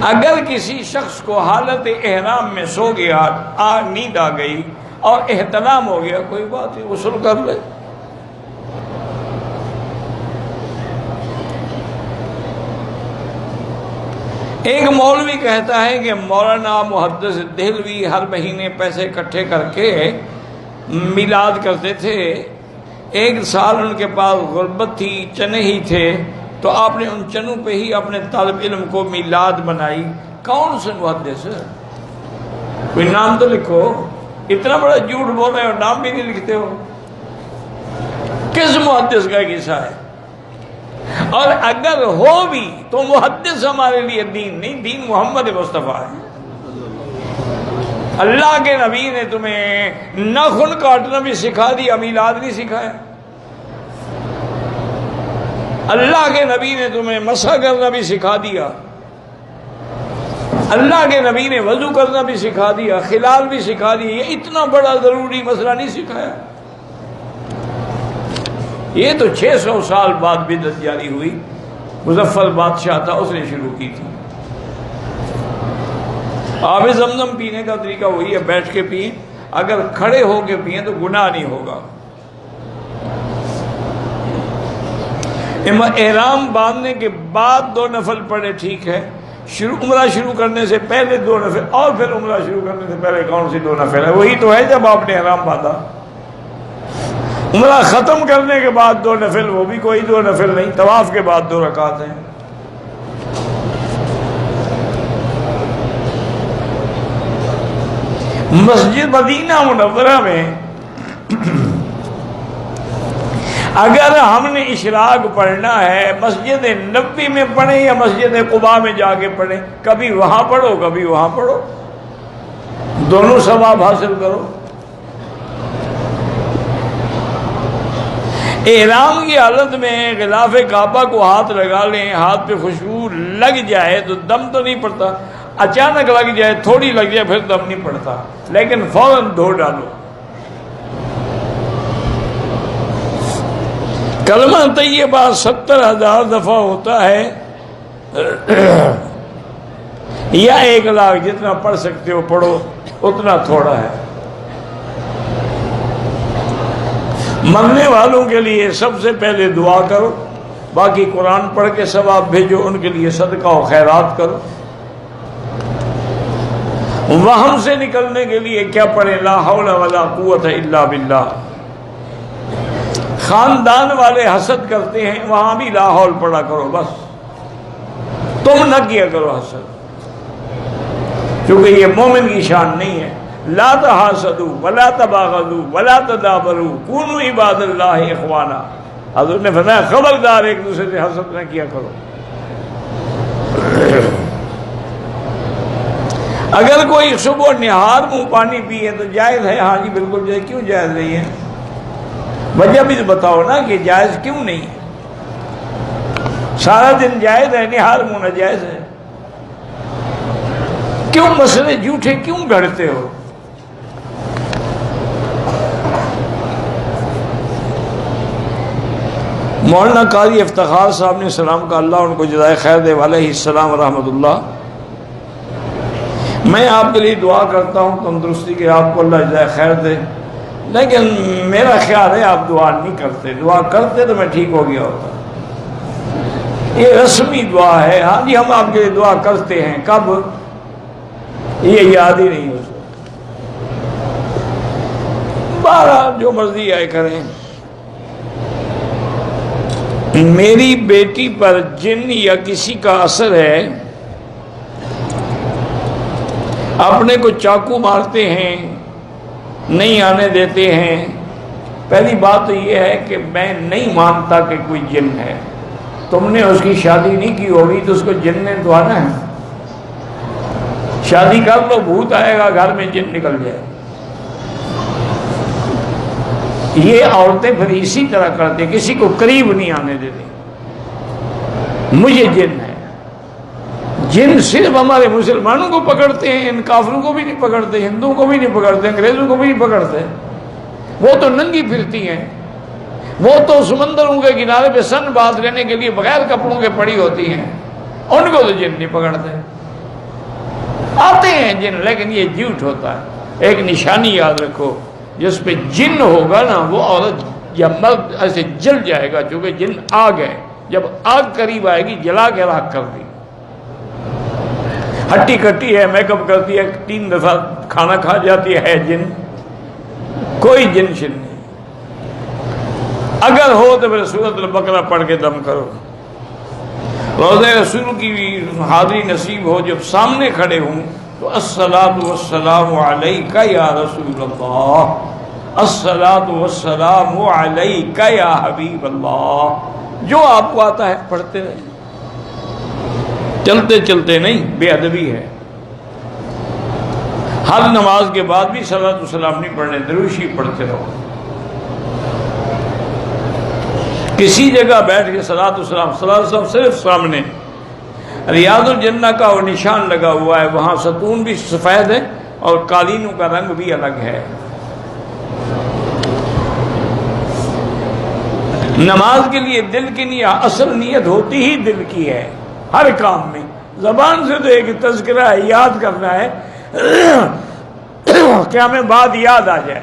اگر کسی شخص کو حالت احرام میں سو گیا، نیند آ گئی اور احتلام ہو گیا، کوئی بات نہیں، غسل کر لے۔ ایک مولوی کہتا ہے کہ مولانا محدث دہلوی ہر مہینے پیسے اکٹھے کر کے میلاد کرتے تھے۔ ایک سال ان کے پاس غربت تھی، چنے ہی تھے، تو آپ نے ان چنوں پہ ہی اپنے طالب علم کو میلاد بنائی۔ کون سے محدث؟ کوئی نام تو لکھو، اتنا بڑا جھوٹ بول رہے ہو، نام بھی نہیں لکھتے ہو۔ کس محدث کا قصہ ہے؟ اور اگر ہو بھی تو محدث ہمارے لیے دین نہیں، دین محمد مصطفیٰ ہے۔ اللہ کے نبی نے تمہیں ناخن کاٹنا بھی سکھا دیا، میلاد نہیں سکھایا۔ اللہ کے نبی نے تمہیں مسح کرنا بھی سکھا دیا، اللہ کے نبی نے وضو کرنا بھی سکھا دیا، خلال بھی سکھا دیا، یہ اتنا بڑا ضروری مسئلہ نہیں سکھایا۔ یہ تو 600 سال بعد بدعت جاری ہوئی، مظفر بادشاہ تھا، اس نے شروع کی تھی۔ آب زمزم پینے کا طریقہ وہی ہے، بیٹھ کے پئیں، اگر کھڑے ہو کے پئیں تو گناہ نہیں ہوگا۔ احرام باندھنے کے بعد 2 نفل پڑھے ٹھیک ہے، عمرہ شروع کرنے سے پہلے 2 نفل، اور پھر عمرہ شروع کرنے سے پہلے کون سی 2 نفل ہے؟ وہی تو ہے جب آپ نے احرام باندھا۔ عمرہ ختم کرنے کے بعد 2 نفل، وہ بھی کوئی 2 نفل نہیں، طواف کے بعد 2 رکعت ہیں۔ مسجد مدینہ منورہ میں اگر ہم نے اشراق پڑھنا ہے، مسجد نبوی میں پڑھیں یا مسجد قباء میں جا کے پڑھیں، کبھی وہاں پڑھو کبھی وہاں پڑھو، دونوں ثواب حاصل کرو۔ احرام کی حالت میں غلاف کعبہ کو ہاتھ لگا لیں، ہاتھ پہ خوشبو لگ جائے تو دم تو نہیں پڑتا، اچانک لگ جائے، تھوڑی لگ جائے، پھر دم نہیں پڑتا، لیکن فوراً دھو ڈالو۔ کلمہ طیبہ 70,000 دفعہ ہوتا ہے یا 1,00,000، جتنا پڑھ سکتے ہو پڑھو، اتنا تھوڑا ہے۔ مرنے والوں کے لیے سب سے پہلے دعا کرو، باقی قرآن پڑھ کے ثواب بھیجو، ان کے لیے صدقہ و خیرات کرو۔ وہم سے نکلنے کے لیے کیا پڑھیں؟ لا حول ولا قوت الا باللہ۔ خاندان والے حسد کرتے ہیں، وہاں بھی لا حول پڑھا کرو، بس تم نہ کیا کرو حسد، کیونکہ یہ مومن کی شان نہیں ہے۔ لا تحاسدوا ولا تباغضوا ولا تدابروا کونوا عباد اللہ اخوانا۔ حضرت نے فرمایا خبردار ایک دوسرے سے حسد نہ کیا کرو۔ اگر کوئی صبح نہار منہ پانی پیے تو جائز ہے؟ ہاں جی بالکل جائز۔ کیوں جائز نہیں ہے؟ وجہ بھی بتاؤ نا کہ جائز کیوں نہیں ہے؟ سارا دن جائز ہے، نہار منہ ناجائز ہے؟ کیوں مسئلے جھوٹے کیوں گھڑتے ہو؟ مولانا قاری افتخار صاحب نے سلام کا، اللہ ان کو جزائے خیر دے، علیہ السلام ورحمۃ اللہ۔ میں آپ کے لیے دعا کرتا ہوں تندرستی کے، آپ کو اللہ جزائے خیر دے، لیکن میرا خیال ہے آپ دعا نہیں کرتے، دعا کرتے تو میں ٹھیک ہو گیا ہوتا۔ یہ رسمی دعا ہے، ہاں جی ہم آپ کے لیے دعا کرتے ہیں، کب؟ یہ یاد ہی نہیں ہوتا۔ بہرحال جو مرضی آئے کریں۔ میری بیٹی پر جن یا کسی کا اثر ہے، اپنے کو چاقو مارتے ہیں، نہیں آنے دیتے ہیں۔ پہلی بات تو یہ ہے کہ میں نہیں مانتا کہ کوئی جن ہے۔ تم نے اس کی شادی نہیں کی ہوگی تو اس کو جن نے تو آنا ہے۔ شادی کر لو، بھوت آئے گا گھر میں، جن نکل جائے۔ یہ عورتیں پھر اسی طرح کرتے، کسی کو قریب نہیں آنے دیتی۔ مجھے جن ہے۔ جن صرف ہمارے مسلمانوں کو پکڑتے ہیں، ان کافروں کو بھی نہیں پکڑتے، ہندوؤں کو بھی نہیں پکڑتے، انگریزوں کو بھی نہیں پکڑتے۔ وہ تو ننگی پھرتی ہیں، وہ تو سمندروں کے کنارے پہ سن باندھ لینے کے لیے بغیر کپڑوں کے پڑی ہوتی ہیں، ان کو تو جن نہیں پکڑتے۔ آتے ہیں جن، لیکن یہ جھوٹ ہوتا ہے۔ ایک نشانی یاد رکھو، جس پہ جن ہوگا نا وہ عورت یا مرد ایسے جل جائے گا، چونکہ جن آگ ہے، جب آگ قریب آئے گی جلا کے راکھ کر دی۔ ہٹی کٹی ہے، میک اپ کرتی ہے، 3 دفعہ کھانا کھا جاتی ہے جن؟ کوئی جن شن نہیں۔ اگر ہو تو پھر سورۃ البقرہ پڑھ کے دم کرو، روضہ رسول کی حاضری نصیب ہو، جب سامنے کھڑے ہوں تو الصلاۃ والسلام علیک یا رسول اللہ، الصلاۃ والسلام علیک یا حبیب اللہ، جو آپ کو آتا ہے پڑھتے رہیں، چلتے چلتے نہیں، بے ادبی ہے۔ ہر نماز کے بعد بھی صلاۃ والسلام نہیں پڑھنے، درود شریف پڑھتے رہو۔ کسی جگہ بیٹھ کے صلاۃ والسلام صرف سامنے، ریاض الجنہ کا وہ نشان لگا ہوا ہے، وہاں ستون بھی سفید ہے اور قالینوں کا رنگ بھی الگ ہے۔ نماز کے لیے دل کی نیت، اصل نیت ہوتی ہی دل کی ہے ہر کام میں۔ زبان سے تو ایک تذکرہ ہے، یاد کرنا ہے کہ ہمیں بات یاد آ جائے۔